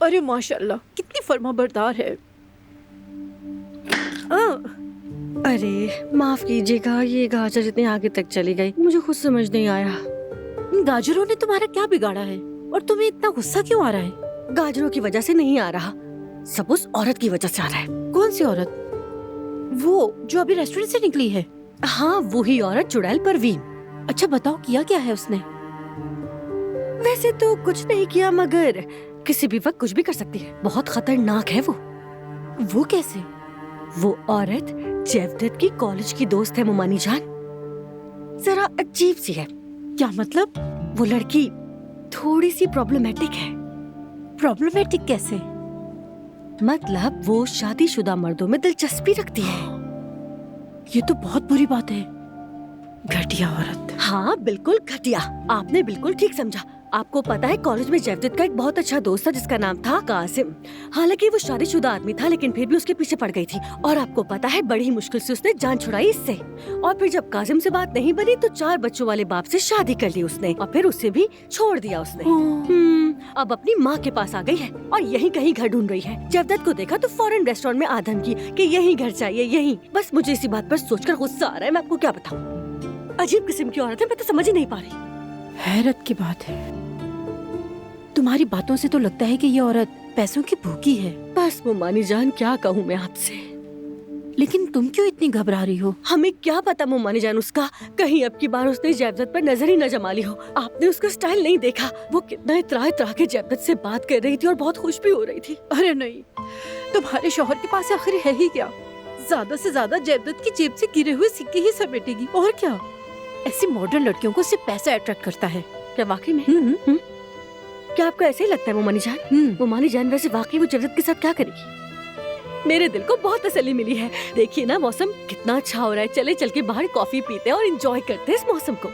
अरे माशाल्लाह, कितनी फर्माबरदार है। अरे माफ कीजिएगा, ये गाजर इतने आगे तक चली गई, मुझे खुद समझ नहीं आया। इन गाजरों ने तुम्हारा क्या बिगाड़ा है और तुम्हें इतना गुस्सा क्यों आ रहा है? गाजरों की वजह से नहीं आ रहा, सब उस औरत की वजह से आ रहा है। कौन सी औरत? वो जो अभी रेस्टोरेंट से निकली है? हाँ, वही औरत, चुड़ैल परवीन। अच्छा बताओ, किया क्या है उसने? वैसे तो कुछ नहीं किया, मगर किसी भी वक्त कुछ भी कर सकती है। बहुत खतरनाक है वो। वो कैसे? वो औरत जैवदत्त की कॉलेज की दोस्त है मोमानी जान। जरा अजीब सी है। क्या मतलब? वो लड़की थोड़ी सी प्रॉब्लमेटिक है। प्रॉब्लमेटिक कैसे? मतलब वो शादीशुदा मर्दों में दिलचस्पी रखती है। ये तो बहुत बुरी बात है। घटिया औरत। हाँ बिल्कुल घटिया, आपने बिल्कुल ठीक समझा। आपको पता है कॉलेज में जैवदत्त का एक बहुत अच्छा दोस्त था जिसका नाम था कासिम। हालांकि वो शादीशुदा आदमी था, लेकिन फिर भी उसके पीछे पड़ गई थी। और आपको पता है बड़ी मुश्किल से उसने जान छुड़ाई इससे। और फिर जब कासिम से बात नहीं बनी तो 4 बच्चों वाले बाप से शादी कर ली उसने, और फिर उसे भी छोड़ दिया उसने। अब अपनी माँ के पास आ गई है और यहीं कहीं घर ढूंढ रही है। जैवदत्त को देखा तो फौरन रेस्टोरेंट में आधम की कि यही घर चाहिए, यही। बस मुझे इसी बात पर सोचकर गुस्सा आ रहा है, मैं आपको क्या बताऊँ। अजीब किस्म की औरत है, मैं तो समझ ही नहीं पा रही। हैरत की बात है, तुम्हारी बातों से तो लगता है कि ये औरत पैसों की भूखी है। बस मोमानी जान, क्या कहूँ मैं आपसे। लेकिन तुम क्यों इतनी घबरा रही हो? हमें क्या पता मोमानी जान उसका, कहीं अब की बार उसने जैवदत्त पर नजर ही न जमा ली हो। आपने उसका स्टाइल नहीं देखा, वो कितना इतरा के जैवदत्त से बात कर रही थी और बहुत खुश भी हो रही थी। अरे नहीं, तुम्हारे शौहर के पास आखिर है ही क्या? ज्यादा से ज्यादा जैवदत्त की जेब से गिरे हुए सिक्के ही समेटेगी, और क्या? ऐसी मॉडर्न लड़कियों को सिर्फ पैसा अट्रैक्ट करता है। क्या वाकई में? क्या आपको ऐसे ही लगता है मोमानी जान? मोमानी जान वैसे वाकई वो जैवदत्त के साथ क्या करेगी? मेरे दिल को बहुत तसल्ली मिली है। देखिए ना, मौसम कितना अच्छा हो रहा है। चले चल के बाहर कॉफी पीते हैं और एंजॉय करते हैं इस मौसम को।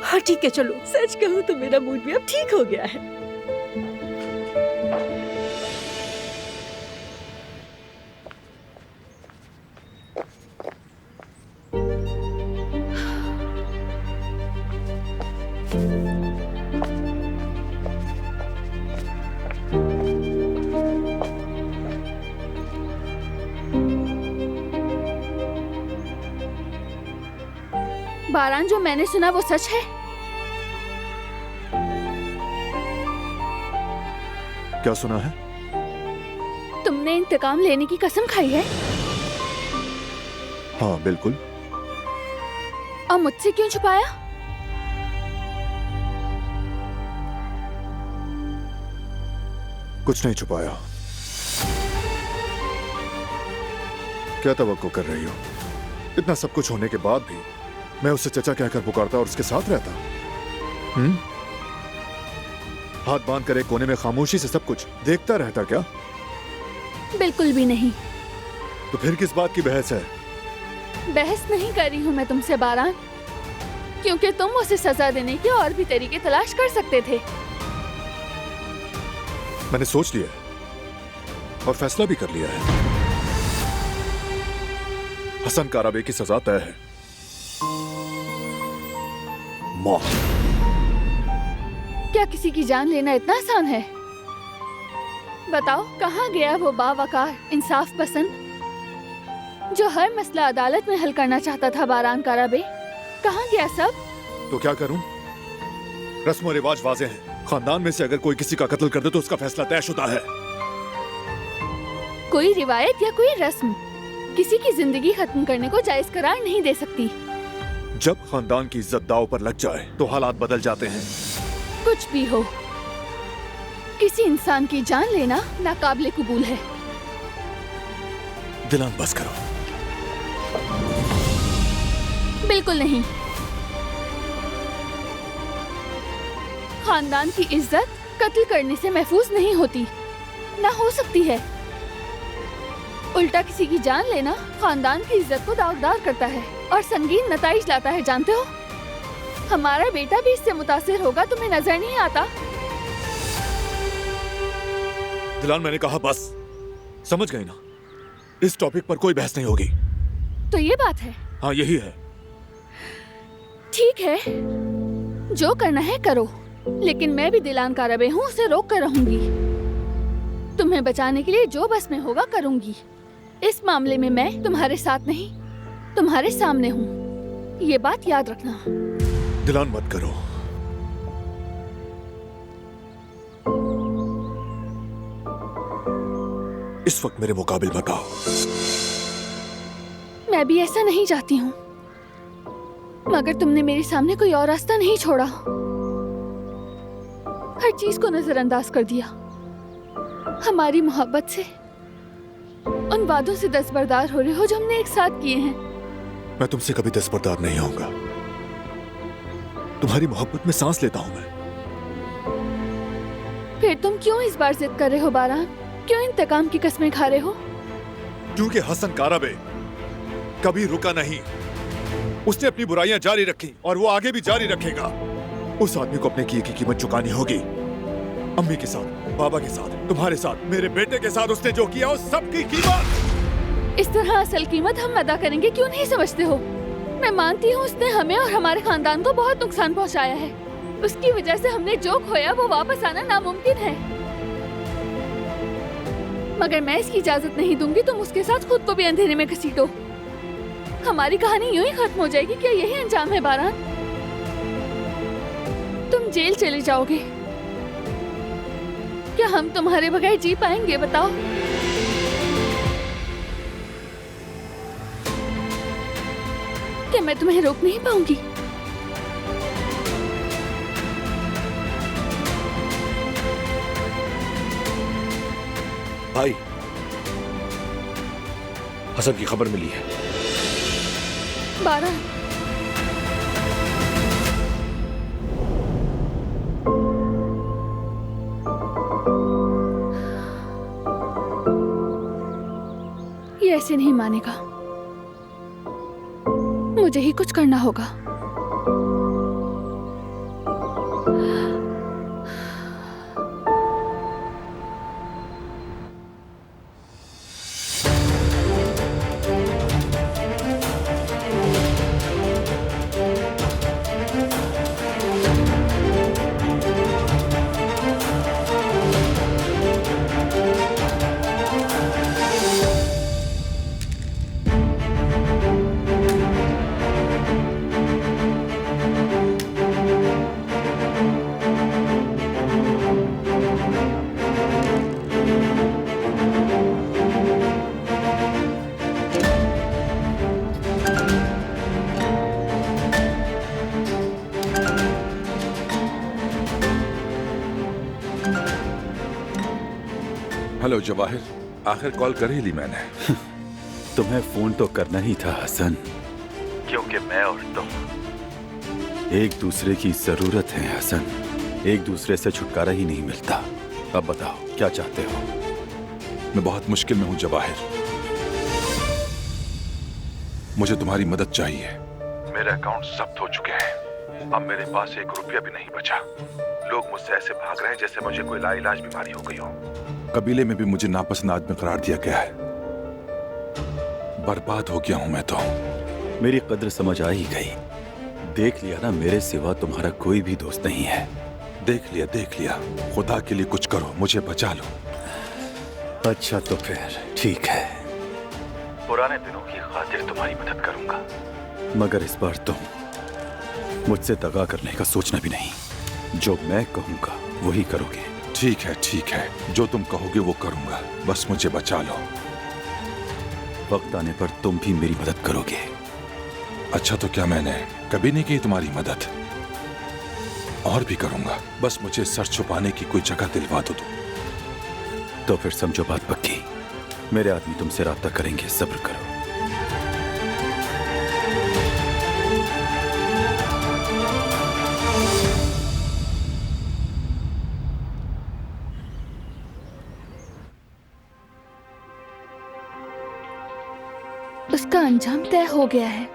हाँ ठीक है, चलो। सच कहूँ तो मेरा मूड भी अब ठीक हो गया है। बारान, जो मैंने सुना वो सच है? क्या सुना है? तुमने इंतकाम लेने की कसम खाई है? हाँ बिल्कुल। और मुझसे क्यों छुपाया? कुछ नहीं छुपाया। क्या तवक्को कर रही हो? इतना सब कुछ होने के बाद भी मैं उससे चचा कहकर पुकारता और उसके साथ रहता? हाथ बांध कर एक कोने में खामोशी से सब कुछ देखता रहता क्या? बिल्कुल भी नहीं। तो फिर किस बात की बहस है? बहस नहीं कर रही हूँ मैं तुमसे बारान, क्योंकि तुम उसे सजा देने के और भी तरीके तलाश कर सकते थे। मैंने सोच लिया है और फैसला भी कर लिया है। हसन काराबे की सजा तय है। मौत। क्या किसी की जान लेना इतना आसान है? बताओ, कहाँ गया वो बावकार, इंसाफ पसंद जो हर मसला अदालत में हल करना चाहता था? बारान काराबे, कहाँ गया सब? तो क्या करूं? रस्म और रिवाज वाज़ेह है। खानदान में से अगर कोई किसी का कत्ल कर दे तो उसका फैसला तयशुदा है। कोई रिवायत या कोई रस्म किसी की जिंदगी खत्म करने को जायज करार नहीं दे सकती। जब खानदान की इज्जत दांव पर लग जाए तो हालात बदल जाते हैं। कुछ भी हो, किसी इंसान की जान लेना नाकाबिले कबूल है। दिलान बस करो। बिल्कुल नहीं। खानदान की इज्जत कत्ल करने से महफूज नहीं होती, ना हो सकती है। उल्टा किसी की जान लेना खानदान की इज्जत को दागदार करता है और संगीन नताइज लाता है। जानते हो, हमारा बेटा भी इससे मुतासिर होगा, तुम्हें नजर नहीं आता? दिलान, मैंने कहा बस। समझ गई ना? इस टॉपिक पर कोई बहस नहीं होगी। तो ये बात है? हाँ यही है। ठीक है, जो करना है करो, लेकिन मैं भी दिलान काराबे हूँ, उसे रोक कर रहूंगी। तुम्हें बचाने के लिए जो बस में होगा करूंगी। इस मामले में मैं तुम्हारे साथ नहीं, तुम्हारे सामने हूँ। ये बात याद रखना। दिलान मत करो। इस वक्त मेरे मुकाबिल बताओ। मैं भी ऐसा नहीं चाहती हूँ, मगर तुमने मेरे सामने कोई और रास्ता नहीं छोड़ा। हर चीज को नजरअंदाज कर दिया। हमारी मोहब्बत से, उन वादों से दस्तबरदार हो रहे हो जो हमने एक साथ किए हैं। मैं तुमसे कभी दस्तबरदार नहीं होऊंगा। तुम्हारी मोहब्बत में सांस लेता हूं मैं। फिर तुम क्यों इस बार जिद कर रहे हो बारान? क्यों इंतकाम की कस्में खा रहे हो? क्योंकि हसन कारबे कभी रुका नहीं। उसने अपनी बुराइयां जारी रखी और वो आगे भी जारी रखेगा। उस आदमी को अपने किए की कीमत चुकानी होगी। अम्मी के साथ, बाबा के साथ, तुम्हारे साथ, मेरे बेटे के साथ उसने जो किया उस सब की कीमत। इस तरह असल कीमत हम अदा करेंगे, क्यों नहीं समझते हो? मैं मानती हूँ उसने हमें और हमारे खानदान को बहुत नुकसान पहुँचाया है। उसकी वजह से हमने जो खोया वो वापस आना नामुमकिन है। मगर मैं इसकी इजाजत नहीं दूंगी तुम उसके साथ खुद को भी अंधेरे में घसीटो। हमारी कहानी यूं ही खत्म हो जाएगी। क्या यही अंजाम है बारान? तुम जेल चले जाओगे। क्या हम तुम्हारे बगैर जी पाएंगे बताओ? क्या मैं तुम्हें रोक नहीं पाऊंगी? भाई, हसन की खबर मिली है। बारान, ये ऐसे नहीं मानेगा। मुझे ही कुछ करना होगा। हेलो जवाहिर, आखिर कॉल कर ही ली मैंने। तुम्हें फोन तो करना ही था हसन, क्योंकि मैं और तुम एक दूसरे की जरूरत है हसन। एक दूसरे से छुटकारा ही नहीं मिलता। अब बताओ क्या चाहते हो? मैं बहुत मुश्किल में हूँ जवाहिर। मुझे तुम्हारी मदद चाहिए। मेरे अकाउंट जब्त हो चुके हैं। अब मेरे पास एक रुपया भी नहीं बचा। लोग मुझसे ऐसे भाग रहे हैं जैसे मुझे कोई लाइलाज बीमारी हो गई हो। कबीले में भी मुझे नापसंद आदमी करार दिया गया है। बर्बाद हो गया हूं मैं तो। मेरी कद्र समझ आ ही गई। देख लिया ना, मेरे सिवा तुम्हारा कोई भी दोस्त नहीं है। देख लिया। खुदा के लिए कुछ करो, मुझे बचा लो। अच्छा तो फिर ठीक है, पुराने दिनों की खातिर तुम्हारी मदद करूंगा, मगर इस बार तुम मुझसे दगा करने का सोचना भी नहीं। जो मैं कहूंगा वही करोगे। ठीक है, जो तुम कहोगे वो करूंगा, बस मुझे बचा लो। वक्त आने पर तुम भी मेरी मदद करोगे। अच्छा तो क्या मैंने कभी नहीं की तुम्हारी मदद? और भी करूंगा, बस मुझे सर छुपाने की कोई जगह दिलवा दो तुम। तो फिर समझो बात पक्की। मेरे आदमी तुमसे राब्ता करेंगे, सब्र करो। उसका अंजाम तय हो गया है।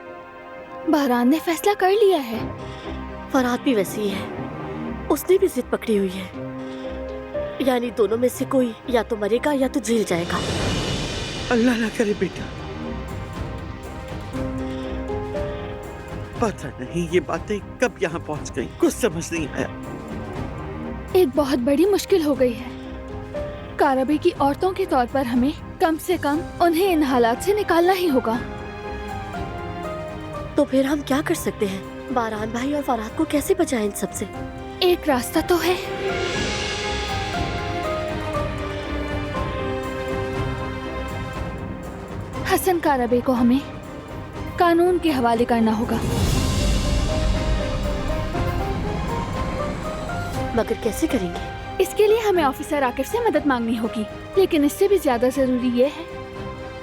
बहरान ने फैसला कर लिया है। फरहाद भी वैसी ही है। उसने भी जिद पकड़ी हुई है। यानी दोनों में से कोई या तो मरेगा या तो जेल जाएगा। अल्लाह ना करे बेटा। पता नहीं ये बातें कब यहाँ पहुँच गई, कुछ समझ नहीं आया। एक बहुत बड़ी मुश्किल हो गई है। कारबे की औरतों के तौर पर हमें कम से कम उन्हें इन हालात से निकालना ही होगा। तो फिर हम क्या कर सकते हैं? बारान भाई और फरहाद को कैसे बचाएं इन सबसे? एक रास्ता तो है। हसन कारबे को हमें कानून के हवाले करना होगा। मगर कैसे करेंगे? इसके लिए हमें ऑफिसर आकिफ से मदद मांगनी होगी, लेकिन इससे भी ज्यादा जरूरी ये है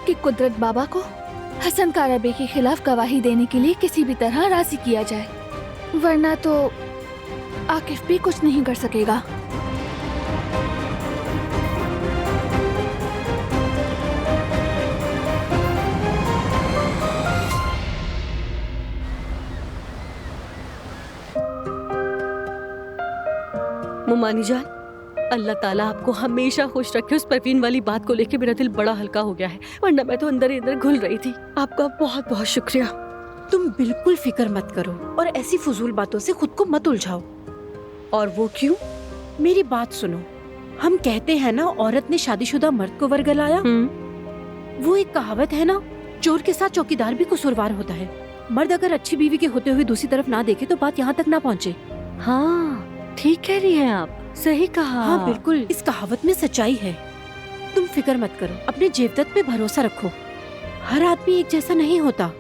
कि कुदरत बाबा को हसन कारबे के खिलाफ गवाही देने के लिए किसी भी तरह राजी किया जाए, वरना तो आकिफ भी कुछ नहीं कर सकेगा। मुमानी जान, अल्लाह ताला आपको हमेशा खुश रखे। उस परवीन वाली बात को लेके मेरा दिल बड़ा हल्का हो गया है, वरना मैं तो अंदर ही अंदर घुल रही थी। आपका बहुत बहुत शुक्रिया। तुम बिल्कुल फिक्र मत करो और ऐसी फजूल बातों से खुद को मत उलझाओ। और वो क्यों? मेरी बात सुनो, हम कहते हैं ना, औरत ने शादीशुदा मर्द को वर्गलाया। वो एक कहावत है ना, चोर के साथ चौकीदार भी कसूरवार होता है। मर्द अगर अच्छी बीवी के होते हुए दूसरी तरफ ना देखे तो बात यहाँ तक ना पहुँचे। हाँ, ठीक कह रही हैं आप, सही कहा। हाँ बिल्कुल, इस कहावत में सच्चाई है। तुम फिक्र मत करो, अपने जेवदत पे भरोसा रखो। हर आदमी एक जैसा नहीं होता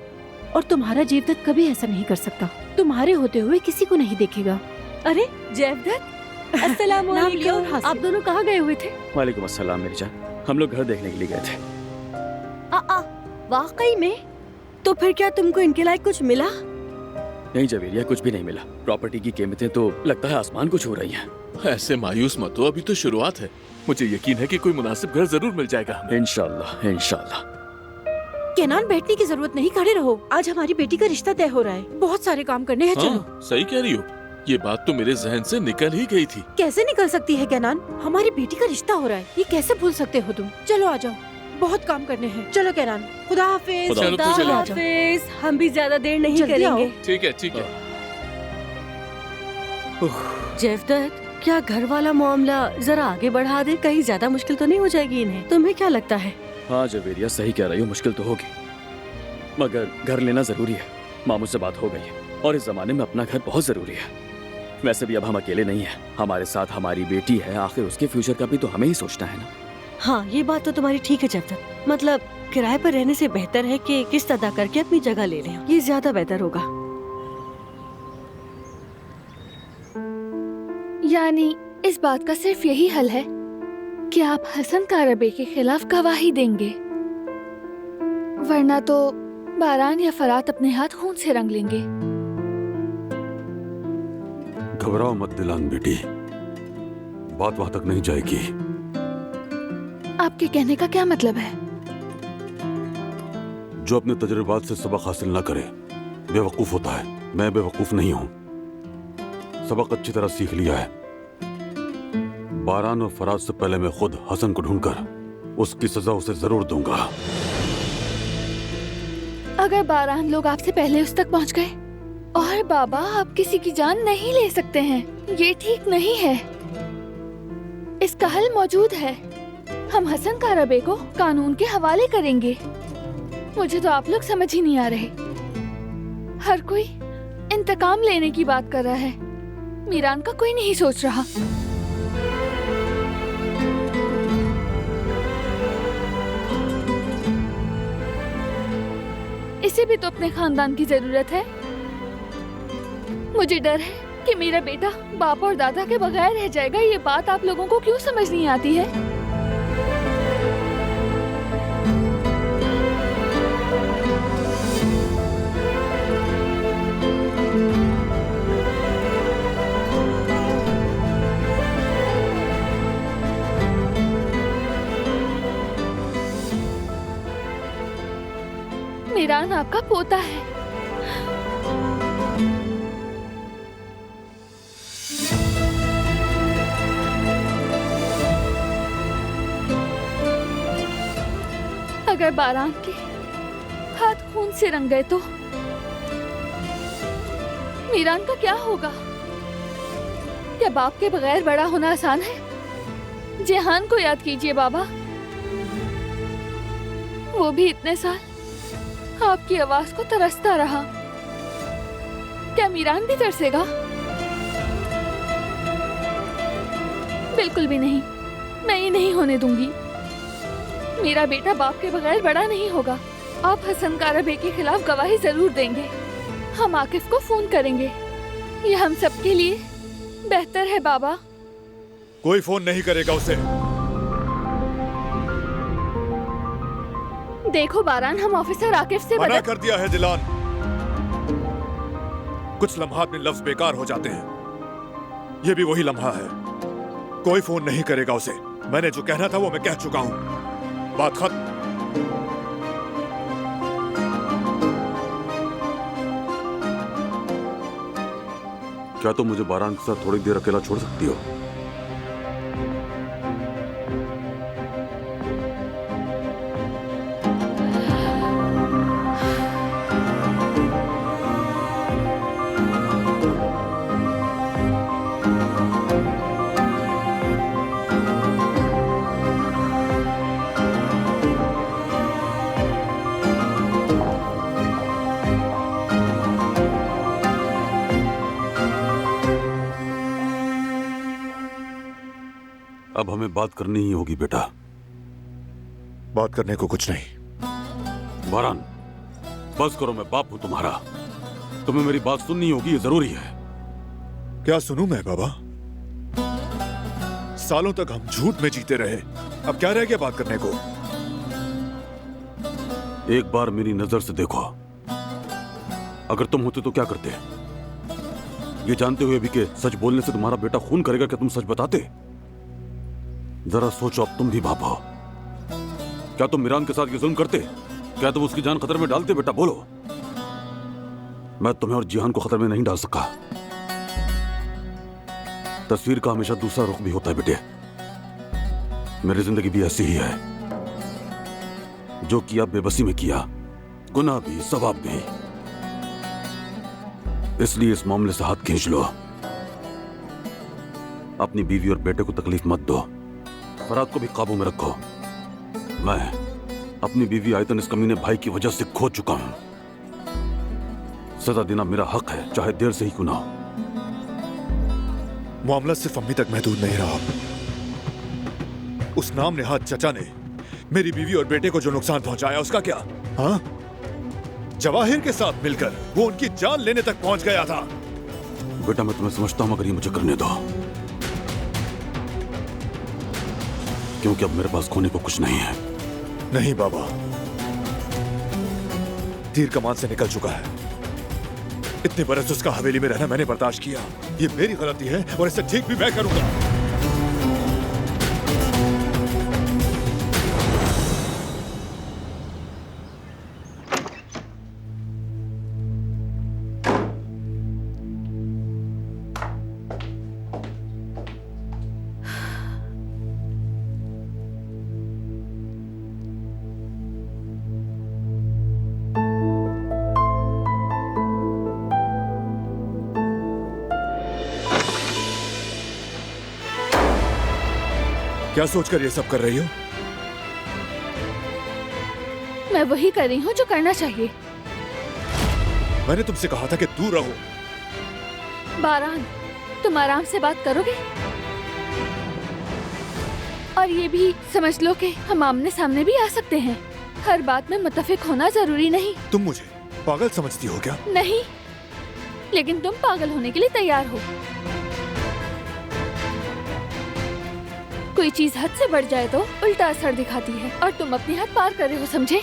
और तुम्हारा जेवदत कभी ऐसा नहीं कर सकता। तुम्हारे होते हुए किसी को नहीं देखेगा। अरे जेवदत, अस्सलाम वालेकुम। आप दोनों कहाँ गए हुए थे? वालेकुम अस्सलाम मेरी जान, हम लोग घर देखने के लिए गए थे। वाकई में? तो फिर क्या तुमको इनके लायक कुछ मिला? नहीं जवेरिया, कुछ भी नहीं मिला। प्रॉपर्टी की कीमतें तो लगता है आसमान को छू रही हैं। ऐसे मायूस मत हो, अभी तो शुरुआत है। मुझे यकीन है कि कोई मुनासिब घर जरूर मिल जाएगा हमें। इंशाल्लाह इंशाल्लाह। केनान, बैठने की जरूरत नहीं, खड़े रहो। आज हमारी बेटी का रिश्ता तय हो रहा है, बहुत सारे काम करने हैं। चलो। हाँ, सही कह रही हो, ये बात तो मेरे जहन से निकल ही गई थी। कैसे निकल सकती है केनान? हमारी बेटी का रिश्ता हो रहा है, ये कैसे भूल सकते हो तुम? चलो आ जाओ, बहुत काम करने हैं। चलो केनान, खुदा हाफिज। खुदा हाफिज। हम भी ज्यादा देर नहीं जल्दी आओ। करेंगे। ठीक है ठीक है। जेवदत, क्या घर वाला मामला जरा आगे बढ़ा दे? कहीं ज्यादा मुश्किल तो नहीं हो जाएगी इन्हें? तुम्हें क्या लगता है? हाँ जवेरिया, सही कह रही हो, मुश्किल तो होगी, मगर घर लेना जरूरी है। मामू से बात हो गई है और इस जमाने में अपना घर बहुत जरूरी है। वैसे भी अब हम अकेले नहीं हैं, हमारे साथ हमारी बेटी है। आखिर उसके फ्यूचर का भी तो हमें ही सोचना है ना। हाँ, ये बात तो तुम्हारी ठीक है जेवदत। मतलब किराए पर रहने से बेहतर है कि किस्त अदा करके अपनी जगह ले लें, ये ज्यादा बेहतर होगा। यानी इस बात का सिर्फ यही हल है कि आप हसन कारबे के खिलाफ गवाही देंगे, वरना तो बारान या फरात अपने हाथ खून से रंग लेंगे। घबराओ मत दिलान बेटी, बात वहां तक नहीं जाएगी। आपके कहने का क्या मतलब है? जो अपने तजुर्बात से सबक हासिल न करे बेवकूफ होता है। मैं बेवकूफ नहीं हूँ, सबक अच्छी तरह सीख लिया है। बारान और फराज से पहले मैं खुद हसन को ढूंढकर उसकी सजा उसे जरूर दूंगा। अगर बारान लोग आपसे पहले उस तक पहुंच गए और बाबा, आप किसी की जान नहीं ले सकते हैं, ये ठीक नहीं है। इसका हल मौजूद है, हम हसन कारबे को कानून के हवाले करेंगे। मुझे तो आप लोग समझ ही नहीं आ रहे। हर कोई इंतकाम लेने की बात कर रहा है, मीरान का कोई नहीं सोच रहा। इसे भी तो अपने खानदान की जरूरत है। मुझे डर है कि मेरा बेटा बाप और दादा के बगैर रह जाएगा। ये बात आप लोगों को क्यों समझ नहीं आती है? मीरान आपका पोता है। अगर बारान के हाथ खून से रंग गए तो मीरान का क्या होगा? क्या बाप के बगैर बड़ा होना आसान है? जेहान को याद कीजिए बाबा। वो भी इतने साल आपकी आवाज को तरसता रहा। क्या मीरान भी तरसेगा? बिल्कुल भी नहीं। मैं ये नहीं होने दूंगी। मेरा बेटा बाप के बगैर बड़ा नहीं होगा। आप हसन काराबे के खिलाफ गवाही जरूर देंगे। हम आकिफ को फोन करेंगे। ये हम सबके लिए बेहतर है बाबा। कोई फोन नहीं करेगा उसे। देखो बारान, हम ऑफिसर आकिफ से मना कर दिया है दिलान। कुछ लम्हात में लफ्ज बेकार हो जाते हैं। ये भी वही लम्हा है। कोई फोन नहीं करेगा उसे। मैंने जो कहना था वो मैं कह चुका हूं। बात खत्म। क्या तुम मुझे बारान के साथ थोड़ी देर अकेला छोड़ सकती हो? अब हमें बात करनी ही होगी बेटा। बात करने को कुछ नहीं। बारान, बस करो। मैं बाप हूं तुम्हारा। तुम्हें मेरी बात सुननी होगी, ये जरूरी है। क्या सुनूं मैं बाबा? सालों तक हम झूठ में जीते रहे। अब क्या रह गया बात करने को? एक बार मेरी नजर से देखो। अगर तुम होते तो क्या करते? ये जानते हुए भी कि सच बोलने से तुम्हारा बेटा खून करेगा, क्या तुम सच बताते? जरा सोचो, अब तुम भी बाप हो। क्या तुम मीरान के साथ ये जुल्म करते? क्या तुम उसकी जान खतरे में डालते? बेटा बोलो। मैं तुम्हें और जिहान को खतरे में नहीं डाल सका। तस्वीर का हमेशा दूसरा रुख भी होता है बेटे। मेरी जिंदगी भी ऐसी ही है। जो किया बेबसी में किया, गुनाह भी सवाब भी। इसलिए इस मामले से हाथ खींच लो। अपनी बीवी और बेटे को तकलीफ मत दो। फराद को भी काबू में रखो। मैं अपनी बीवी आयतन इस कमीने भाई की वजह से खो चुका हूं। सजा देना मेरा हक है, चाहे देर से ही क्यों ना हो। मामला सिर्फ अम्मी तक महदूद नहीं रहा। उस नाम नेहाद चचा ने मेरी बीवी और बेटे को जो नुकसान पहुंचाया, उसका क्या? हाँ, जवाहिर के साथ मिलकर वो उनकी जान लेने तक पहुंच गया था। बेटा मैं तुम्हें समझता हूं, मगर ये मुझे करने दो, क्योंकि अब मेरे पास खोने को कुछ नहीं है। नहीं बाबा, तीर कमान से निकल चुका है। इतने बरस उसका हवेली में रहना मैंने बर्दाश्त किया। ये मेरी गलती है और इसे ठीक भी मैं करूंगा। क्या सोचकर ये सब कर रही हो? मैं वही कर रही हूँ जो करना चाहिए। मैंने तुमसे कहा था कि दूर रहो। बारान, तुम आराम से बात करोगे? और ये भी समझ लो कि हम आमने सामने भी आ सकते हैं। हर बात में मुत्तफिक होना जरूरी नहीं। तुम मुझे पागल समझती हो क्या? नहीं, लेकिन तुम पागल होने के लिए तैयार हो। कोई चीज हद से बढ़ जाए तो उल्टा असर दिखाती है, और तुम अपनी हद पार कर रहे हो, समझे?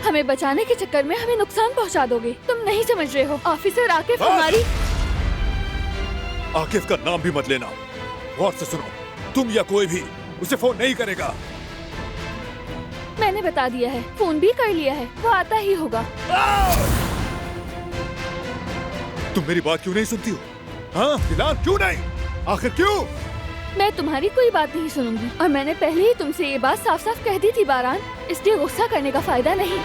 हमें बचाने के चक्कर में हमें नुकसान पहुंचा दोगे। तुम नहीं समझ रहे हो। ऑफिसर आकिफ हमारी। आकिफ का नाम भी मत लेना। गौर से सुनो, तुम या कोई भी उसे फोन नहीं करेगा। मैंने बता दिया है, फोन भी कर लिया है, वो आता ही होगा। तुम मेरी बात क्यों नहीं सुनती हो? हाँ फिलहाल क्यों नहीं? आखिर क्यों? मैं तुम्हारी कोई बात नहीं सुनूंगी, और मैंने पहले ही तुमसे ये बात साफ साफ कह दी थी बारान, इसलिए गुस्सा करने का फायदा नहीं।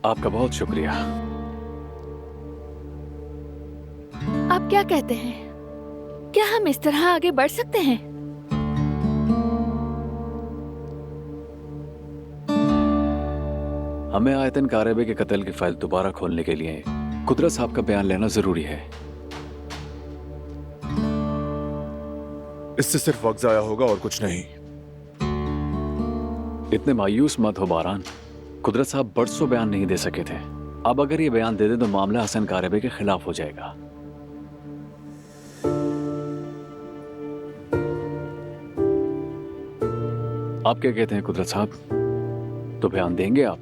आपका बहुत शुक्रिया। आप क्या कहते हैं, क्या हम इस तरह आगे बढ़ सकते हैं? हमें आयतन कारबे के कत्ल की फाइल दोबारा खोलने के लिए कुदरत साहब का बयान लेना जरूरी है। इससे सिर्फ वक्त जाया होगा और कुछ नहीं। इतने मायूस मत हो बारान। कुदरत साहब बरसों बयान नहीं दे सके थे। अब अगर ये बयान दे दे तो मामला हसन कारबे के खिलाफ हो जाएगा। आप क्या कहते हैं कुदरत साहब, तो बयान देंगे आप?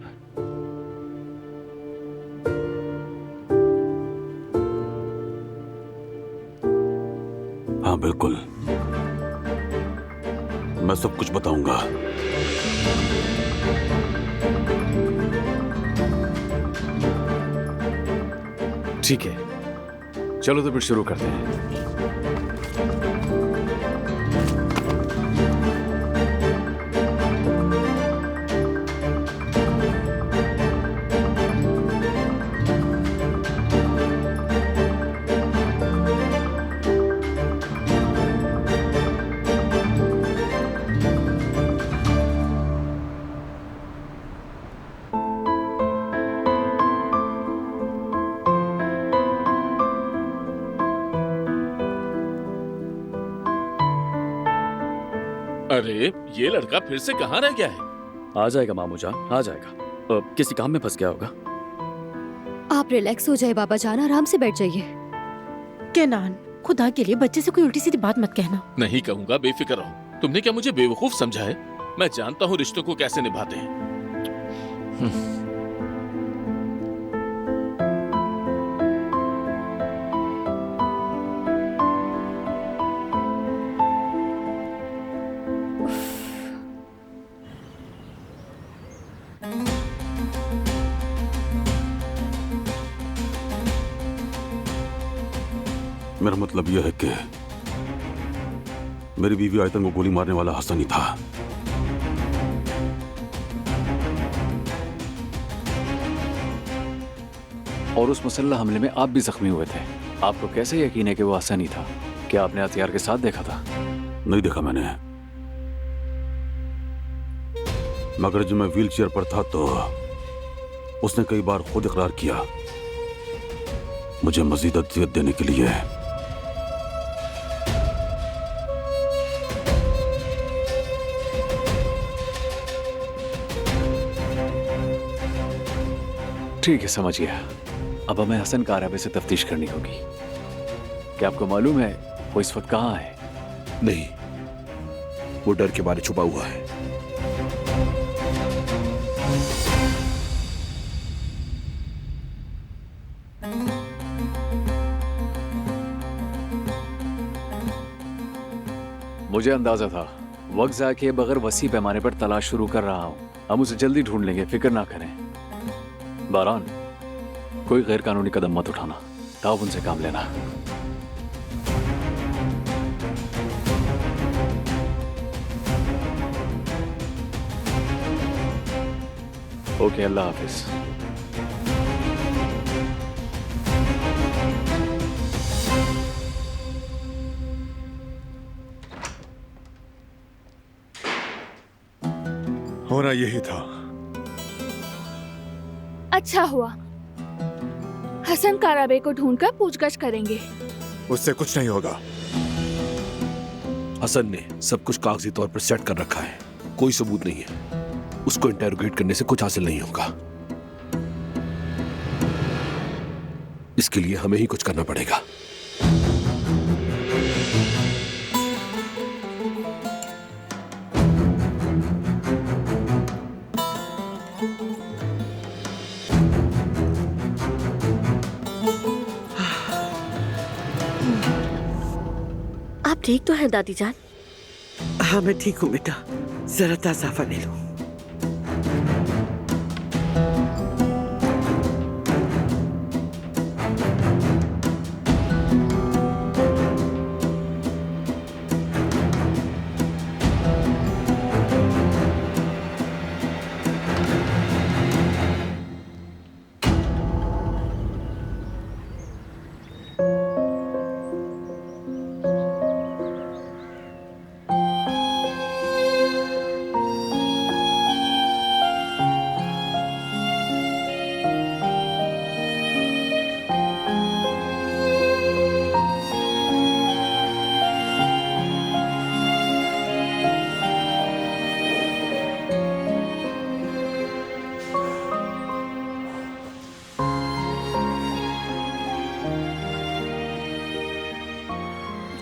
हाँ बिल्कुल, मैं सब कुछ बताऊंगा। ठीक है, चलो तो फिर शुरू करते हैं। अरे ये लड़का फिर से कहाँ रह गया है? आ जाएगा मामू जान, आ जाएगा। किसी काम में फंस गया होगा। आप रिलैक्स हो जाए बाबा जान, आराम से बैठ जाइए। केनान, खुदा के लिए बच्चे से कोई उल्टी सीधी बात मत कहना। नहीं कहूंगा, बेफिक्र रहो। तुमने क्या मुझे बेवकूफ समझा है? मैं जानता हूँ रिश्तों को कैसे निभाते हैं। मेरा मतलब यह है कि मेरी बीवी आयतन को गोली मारने वाला हसन ही था। और उस मुसल्लह हमले में आप भी जख्मी हुए थे। आपको कैसे यकीन है कि वो हसन ही था? क्या आपने हथियार के साथ देखा था? नहीं देखा मैंने, मगर जब मैं व्हील चेयर पर था तो उसने कई बार खुद इकरार किया मुझे मजीद अदियत देने के लिए। ठीक है, समझ गया। अब हमें हसन कारबे से तफ्तीश करनी होगी। क्या आपको मालूम है वो इस वक्त कहाँ है? नहीं, वो डर के मारे छुपा हुआ है। मुझे अंदाजा था। वक्त ज़ाया किए बगैर वसी पैमाने पर तलाश शुरू कर रहा हूँ। हम उसे जल्दी ढूंढ लेंगे, फिक्र ना करें। बारान, कोई गैर कानूनी कदम मत उठाना, ताउन से काम लेना। ओके, अल्लाह हाफिज। होना यही था। अच्छा हुआ, हसन कारबे को ढूंढकर पूछताछ करेंगे। उससे कुछ नहीं होगा। हसन ने सब कुछ कागजी तौर पर सेट कर रखा है, कोई सबूत नहीं है। उसको इंटेरोगेट करने से कुछ हासिल नहीं होगा। इसके लिए हमें ही कुछ करना पड़ेगा। आप ठीक तो हैं दादी जान? हाँ मैं ठीक हूँ बेटा, जरा ताज़ा ले लो।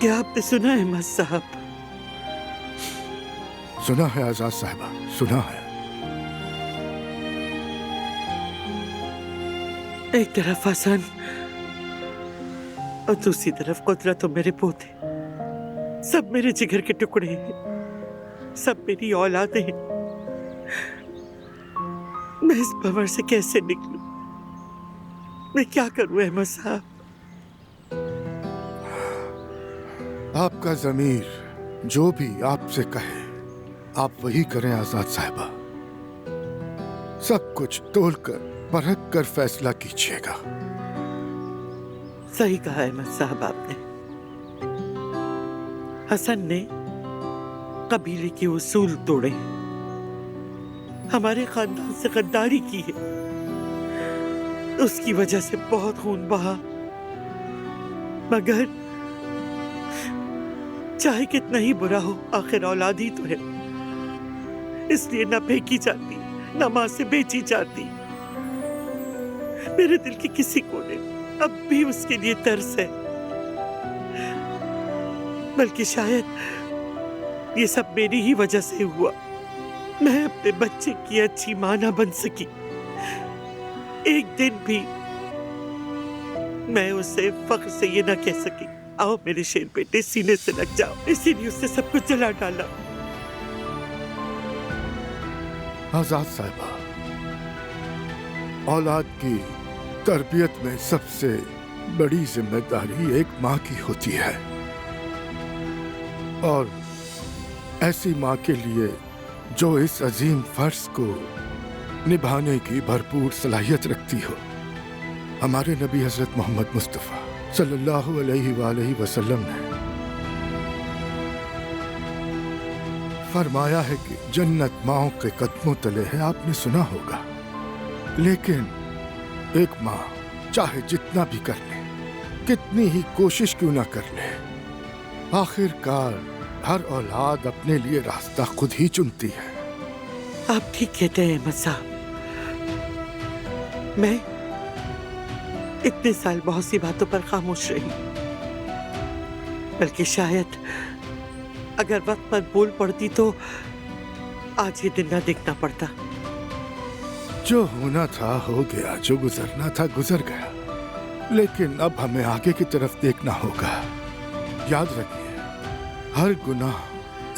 क्या आपने सुना है अहमद साहब? सुना है आजाद साहिबा, सुना है। एक तरफ हसन और दूसरी तरफ कुदरत और मेरे पोते, सब मेरे जिगर के टुकड़े हैं, सब मेरी औलादे हैं। मैं इस भंवर से कैसे निकलूं? मैं क्या करूं अहमद साहब? आपका जमीर जो भी आपसे कहे आप वही करें आजाद साहिबा। सब कुछ तोलकर परख कर फैसला कीजिएगा। सही कहा अहमद साहब आपने। हसन ने कबीले के उसूल तोड़े, हमारे खानदान से गद्दारी की है, उसकी वजह से बहुत खून बहा। मगर चाहे कितना ही बुरा हो, आखिर औलाद ही तो है, इसलिए न फेंकी जाती न मां से बेची जाती। मेरे दिल के किसी कोने अब भी उसके लिए तरस है, बल्कि शायद ये सब मेरी ही वजह से हुआ। मैं अपने बच्चे की अच्छी मां ना बन सकी। एक दिन भी मैं उसे फख्र से ये ना कह सकी, आओ मेरे शेर बेटे सीने से लग जाओ। इसीलिए उससे सब कुछ जला डाला। आजाद साहिबा, औलाद की तरबियत में सबसे बड़ी जिम्मेदारी एक माँ की होती है, और ऐसी माँ के लिए जो इस अजीम फर्ज को निभाने की भरपूर सलाहियत रखती हो। हमारे नबी हजरत मोहम्मद मुस्तफ़ा सल्लल्लाहु अलैहि वसल्लम ने फरमाया है कि जन्नत माओं के कदमों तले है। आपने सुना होगा, लेकिन एक माँ चाहे जितना भी कर ले, कितनी ही कोशिश क्यों ना कर ले, आखिरकार हर औलाद अपने लिए रास्ता खुद ही चुनती है। आप ठीक कहते हैं अहमद साहब। मैं इतने साल बहुत सी बातों पर खामोश रही, बल्कि शायद अगर वक्त पर बोल पड़ती तो आज ये दिन ना देखना पड़ता। जो होना था हो गया, जो गुजरना था गुजर गया, लेकिन अब हमें आगे की तरफ देखना होगा। याद रखिए, हर गुनाह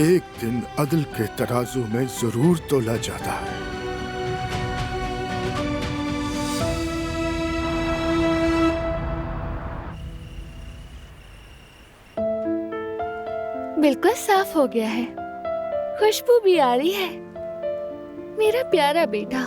एक दिन अदल के तराजू में जरूर तोला जाता है। बिल्कुल साफ हो गया है, खुशबू भी आ रही है। मेरा प्यारा बेटा।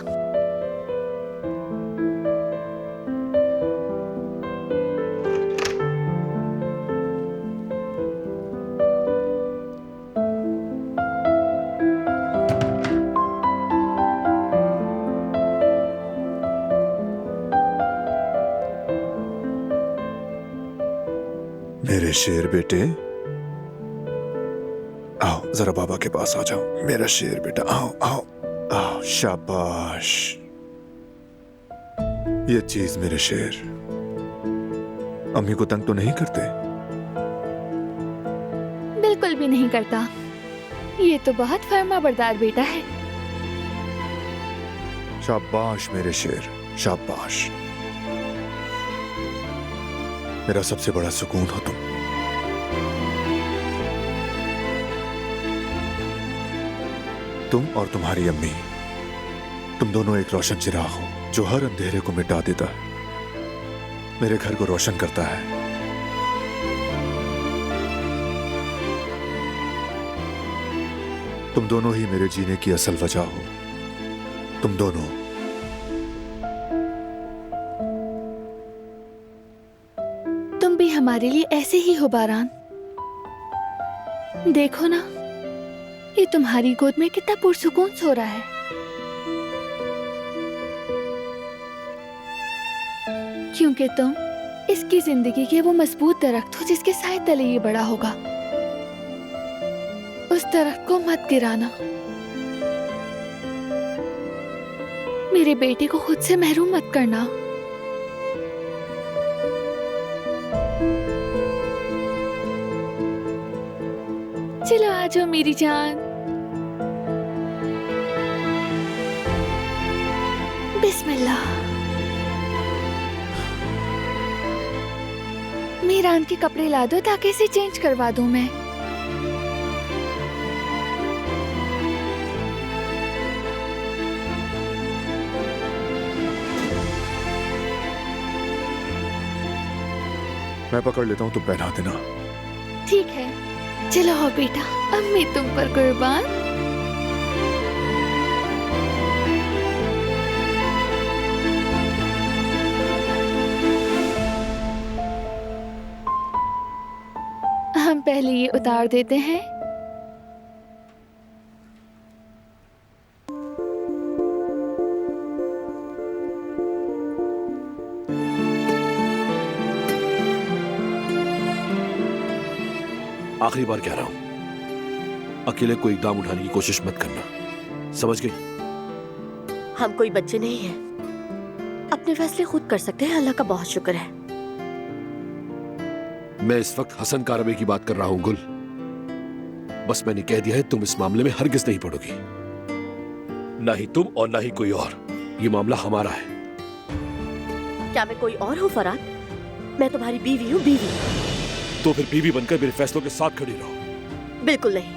मेरे शेर बेटे, आओ जरा बाबा के पास आ जाओ। मेरा शेर बेटा, आओ आओ आओ, शाबाश। ये चीज मेरे शेर अम्मी को तंग तो नहीं करते? बिल्कुल भी नहीं करता। ये तो बहुत फर्मा बरदार बेटा है। शाबाश मेरे शेर, शाबाश। मेरा सबसे बड़ा सुकून हो तुम। तुम और तुम्हारी अम्मी, तुम दोनों एक रोशन चिराग हो जो हर अंधेरे को मिटा देता है, मेरे घर को रोशन करता है। तुम दोनों ही मेरे जीने की असल वजह हो। तुम दोनों। तुम भी हमारे लिए ऐसे ही हो बारान। देखो ना, ये तुम्हारी गोद में कितना पुरसुकून सो रहा है। क्योंकि तुम इसकी जिंदगी के वो मजबूत दरख्त हो जिसके साए तले ये बड़ा होगा। उस दरख्त को मत गिराना। मेरे बेटे को खुद से महरूम मत करना। चलो आ जाओ मेरी जान। बिस्मिल्लाह। मीरान के कपड़े ला दो ताकि इसे चेंज करवा दूं मैं। मैं पकड़ लेता हूँ, तुम पहना देना। ठीक है, चलो हो बेटा, अम्मी तुम पर कुर्बान। हम पहले ये उतार देते हैं। आखिरी बार कह रहा हूं, अकेले कोई इकदाम उठाने की कोशिश मत करना, समझ गई? हम कोई बच्चे नहीं हैं, अपने फैसले खुद कर सकते हैं। अल्लाह का बहुत शुक्र है। मैं इस वक्त हसन कारवे की बात कर रहा हूं गुल। बस मैंने कह दिया है, तुम इस मामले में हरगिज नहीं पड़ोगी, ना ही तुम और ना ही कोई और। ये मामला हमारा है। क्या मैं कोई और हूँ फराद? मैं तुम्हारी बीवी हूँ, बीवी। तो फिर बीवी बनकर मेरे फैसलों के साथ खड़ी रहो। बिल्कुल नहीं,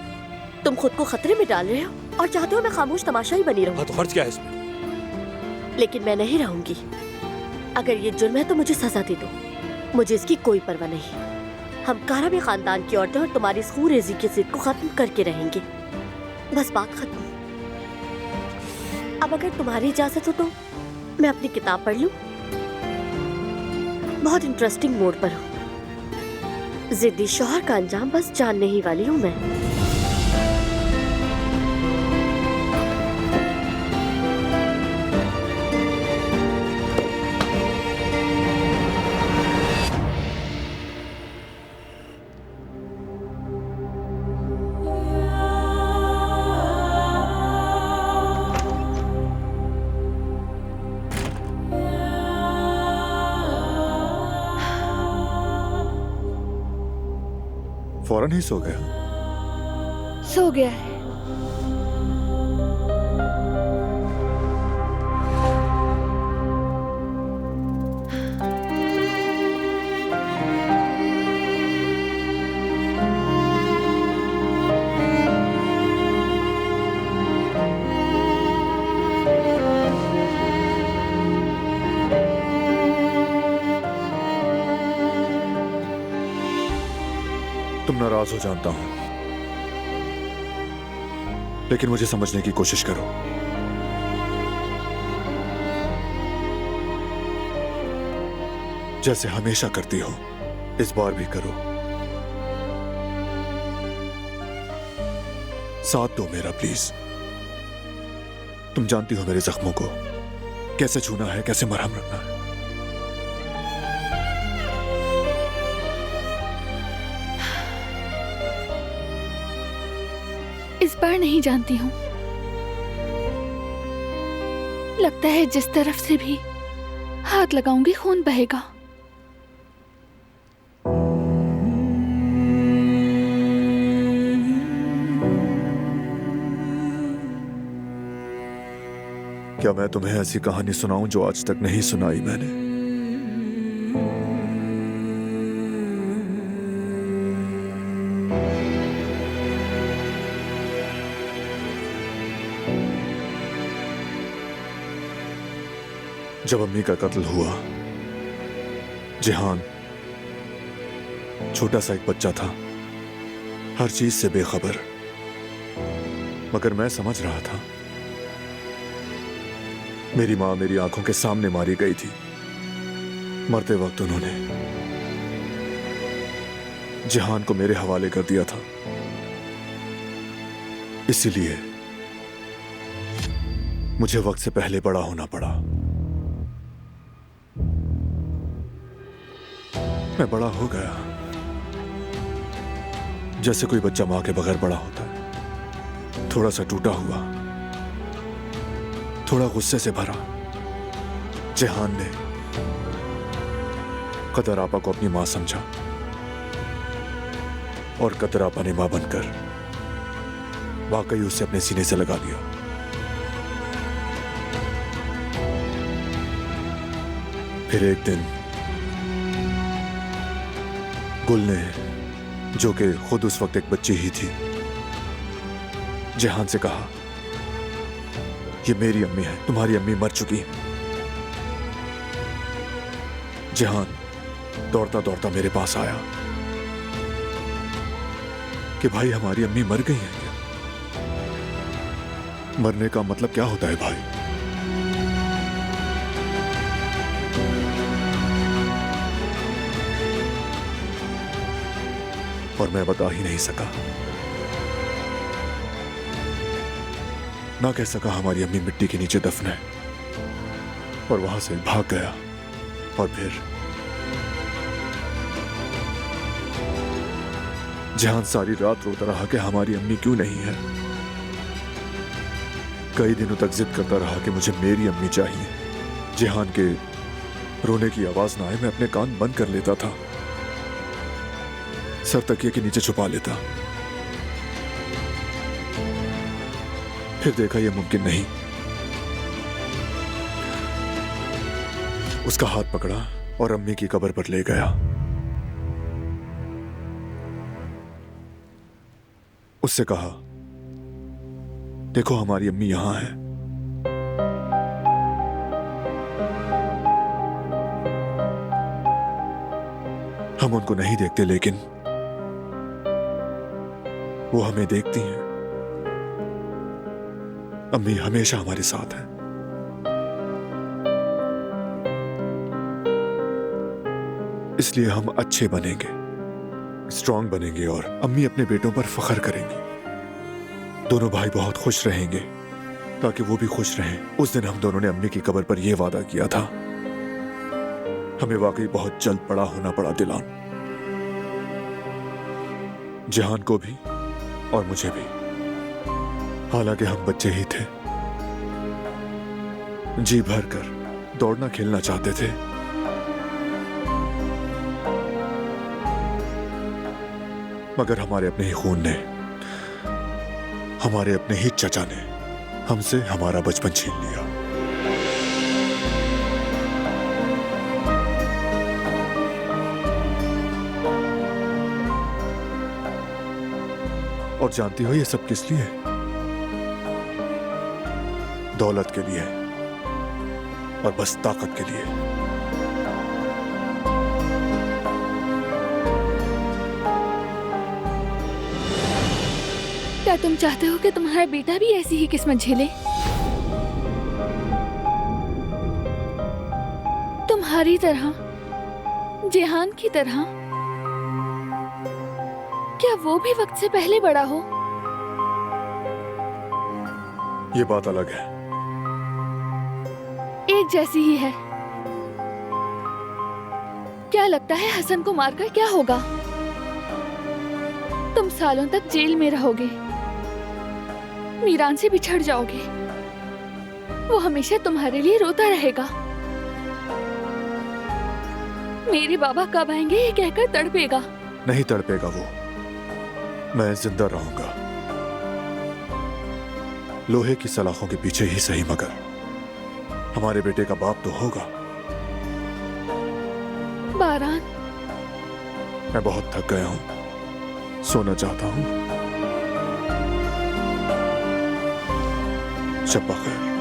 तुम खुद को खतरे में डाल रहे हो और चाहते हो मैं खामोश तमाशा ही बनी रहूं। हाँ, तो हर्ज क्या है इसमें? लेकिन मैं नहीं रहूंगी। अगर ये जुर्म है तो मुझे सजा दे दो, मुझे इसकी कोई परवाह नहीं। हम कारवी खानदान की औरतें और तुम्हारी इस खूरेजी की जिद को खत्म करके रहेंगे। बस बात खत्म। अब अगर तुम्हारी इजाजत हो तो मैं अपनी किताब पढ़ लूं। बहुत इंटरेस्टिंग मोड पर हूँ। जिद्दी शौहर का अंजाम बस जानने ही वाली हूँ मैं। फौरन ही सो गया? सो गया है। तुम नाराज हो जानता हूं, लेकिन मुझे समझने की कोशिश करो। जैसे हमेशा करती हो, इस बार भी करो। साथ दो मेरा प्लीज। तुम जानती हो मेरे जख्मों को कैसे छूना है, कैसे मरहम रखना है। इस बार नहीं जानती हूँ। लगता है जिस तरफ से भी हाथ लगाऊंगी खून बहेगा। क्या मैं तुम्हें ऐसी कहानी सुनाऊं जो आज तक नहीं सुनाई मैंने? जब अम्मी का कत्ल हुआ, जिहान छोटा सा एक बच्चा था, हर चीज से बेखबर। मगर मैं समझ रहा था मेरी मां मेरी आंखों के सामने मारी गई थी। मरते वक्त उन्होंने जिहान को मेरे हवाले कर दिया था। इसीलिए मुझे वक्त से पहले बड़ा होना पड़ा। मैं बड़ा हो गया, जैसे कोई बच्चा मां के बगैर बड़ा होता है। थोड़ा सा टूटा हुआ, थोड़ा गुस्से से भरा। जिहान ने कदर आपा को अपनी मां समझा और कदर आपा ने मां बनकर वाकई उसे अपने सीने से लगा लिया। फिर एक दिन गुल ने, जो कि खुद उस वक्त एक बच्ची ही थी, जहान से कहा, ये मेरी अम्मी है, तुम्हारी अम्मी मर चुकी है। जहान दौड़ता दौड़ता मेरे पास आया कि भाई हमारी अम्मी मर गई है क्या? मरने का मतलब क्या होता है भाई? और मैं बता ही नहीं सका, ना कह सका हमारी अम्मी मिट्टी के नीचे दफन है, और वहां से भाग गया। और फिर जहान सारी रात रोता रहा कि हमारी अम्मी क्यों नहीं है। कई दिनों तक जिद करता रहा कि मुझे मेरी अम्मी चाहिए। जहान के रोने की आवाज ना आए, मैं अपने कान बंद कर लेता था, सर तकिए के नीचे छुपा लेता। फिर देखा यह मुमकिन नहीं। उसका हाथ पकड़ा और अम्मी की कब्र पर ले गया। उससे कहा, देखो हमारी अम्मी यहां है। हम उनको नहीं देखते, लेकिन वो हमें देखती हैं। अम्मी हमेशा हमारे साथ है। इसलिए हम अच्छे बनेंगे, स्ट्रांग बनेंगे और अम्मी अपने बेटों पर फख्र करेंगी। दोनों भाई बहुत खुश रहेंगे ताकि वो भी खुश रहें। उस दिन हम दोनों ने अम्मी की कब्र पर यह वादा किया था। हमें वाकई बहुत जल्द बड़ा होना पड़ा दिलान, जहान को भी और मुझे भी। हालांकि हम बच्चे ही थे, जी भर कर दौड़ना खेलना चाहते थे। मगर हमारे अपने ही खून ने, हमारे अपने ही चचा ने हमसे हमारा बचपन छीन लिया। और जानती हो ये सब किस लिए? दौलत के लिए और बस ताकत के लिए। क्या तुम चाहते हो कि तुम्हारा बेटा भी ऐसी ही किस्मत झेले? तुम्हारी तरह, जेहान की तरह? क्या वो भी वक्त से पहले बड़ा हो? ये बात अलग है। एक जैसी ही है। क्या लगता है हसन को मारकर क्या होगा? तुम सालों तक जेल में रहोगे, मीरान से बिछड़ जाओगे, वो हमेशा तुम्हारे लिए रोता रहेगा। मेरे बाबा कब आएंगे ये कहकर तड़पेगा। नहीं तड़पेगा वो, मैं जिंदा रहूंगा, लोहे की सलाखों के पीछे ही सही, मगर हमारे बेटे का बाप तो होगा। बारान, मैं बहुत थक गया हूं, सोना चाहता हूं। शब बखैर।